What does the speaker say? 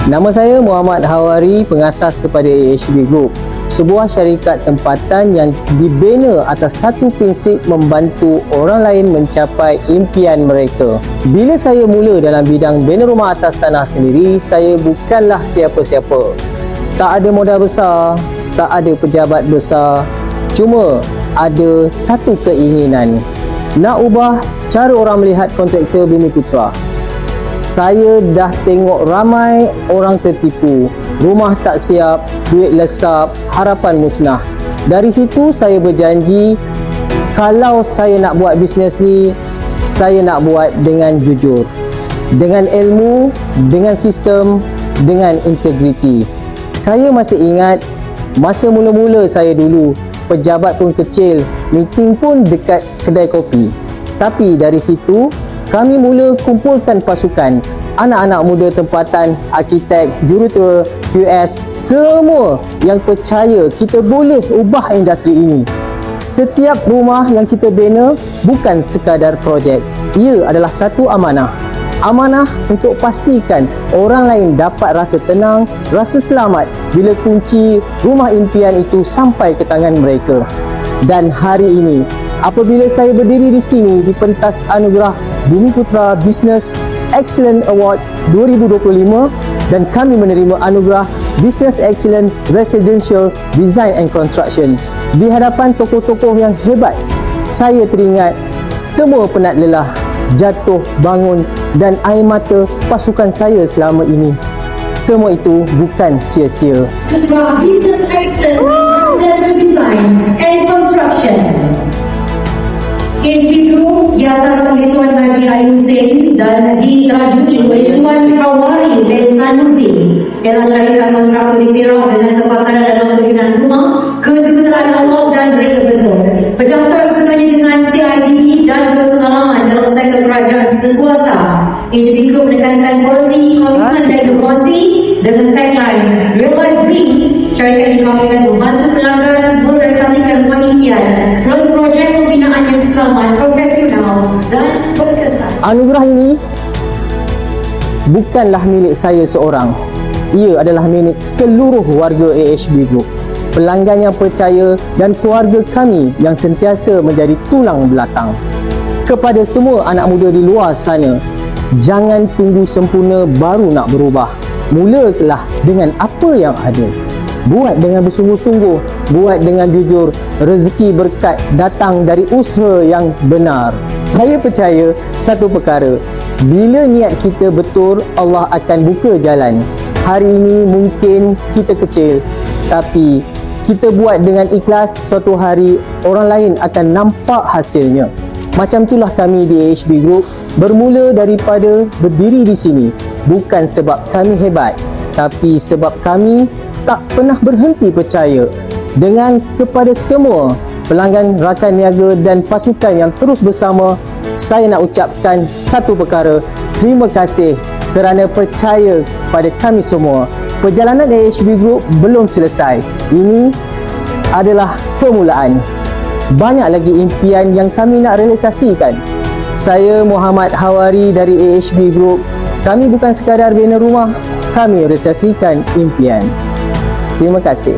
Nama saya Muhammad Hawari, pengasas kepada AHB Group, sebuah syarikat tempatan yang dibina atas satu prinsip membantu orang lain mencapai impian mereka. Bila saya mula dalam bidang bina rumah atas tanah sendiri, saya bukanlah siapa-siapa. Tak ada modal besar, tak ada pejabat besar, cuma ada satu keinginan nak ubah cara orang melihat kontraktor Bumiputra. Saya dah tengok ramai orang tertipu, rumah tak siap, duit lesap, harapan musnah. Dari situ saya berjanji, kalau saya nak buat bisnes ni, saya nak buat dengan jujur, dengan ilmu, dengan sistem, dengan integriti. Saya masih ingat masa mula-mula saya dulu, pejabat pun kecil, meeting pun dekat kedai kopi. Tapi dari situ kami mula kumpulkan pasukan, anak-anak muda tempatan, arkitek, jurutua, QS, semua yang percaya kita boleh ubah industri ini. Setiap rumah yang kita bina bukan sekadar projek, ia adalah satu amanah. Amanah untuk pastikan orang lain dapat rasa tenang, rasa selamat bila kunci rumah impian itu sampai ke tangan mereka. Dan hari ini, apabila saya berdiri di sini di pentas anugerah Bumiputra Business Excellence Award 2025 dan kami menerima anugerah Business Excellence Residential Design and Construction di hadapan tokoh-tokoh yang hebat, saya teringat semua penat lelah, jatuh bangun dan air mata pasukan saya selama ini. Semua itu bukan sia-sia. Business Excellence Residential Design and Construction. AHB Group diasaskan oleh Tuan Haji Ayu Hussein dan diterajui oleh Tuan Hawari bin Tanuzi ialah syarikat kontraktor di Perak dengan kepakaran dalam pembangunan rumah, kejuruteraan awam dan reka bentuk. Berdaftar sebenarnya dengan CITB dan berpengalaman dalam sektor kerajaan sekuasa. AHB Group menekankan kualiti, komitmen dan inovasi dengan tagline Realize Dreams. Syarikat ini kami membantu pelanggan merealisasikan rumah impian melalui projek pembinaan yang selamat, profesional dan berkesan. Anugerah ini bukanlah milik saya seorang. Ia adalah milik seluruh warga AHB Group, pelanggan yang percaya dan keluarga kami yang sentiasa menjadi tulang belakang. Kepada semua anak muda di luar sana, jangan tunggu sempurna baru nak berubah. Mulalah dengan apa yang ada. Buat dengan bersungguh-sungguh, buat dengan jujur. Rezeki berkat datang dari usaha yang benar. Saya percaya satu perkara, bila niat kita betul, Allah akan buka jalan. Hari ini mungkin kita kecil, tapi kita buat dengan ikhlas, suatu hari orang lain akan nampak hasilnya. Macam itulah kami di AHB Group, bermula daripada berdiri di sini bukan sebab kami hebat, tapi sebab kami tak pernah berhenti percaya. Dengan kepada semua pelanggan, rakan niaga dan pasukan yang terus bersama, saya nak ucapkan satu perkara, terima kasih kerana percaya pada kami semua. Perjalanan AHB Group belum selesai. Ini adalah permulaan. Banyak lagi impian yang kami nak realisasikan. Saya Muhammad Hawari dari AHB Group. Kami bukan sekadar bina rumah, kami realisasikan impian. Terima kasih.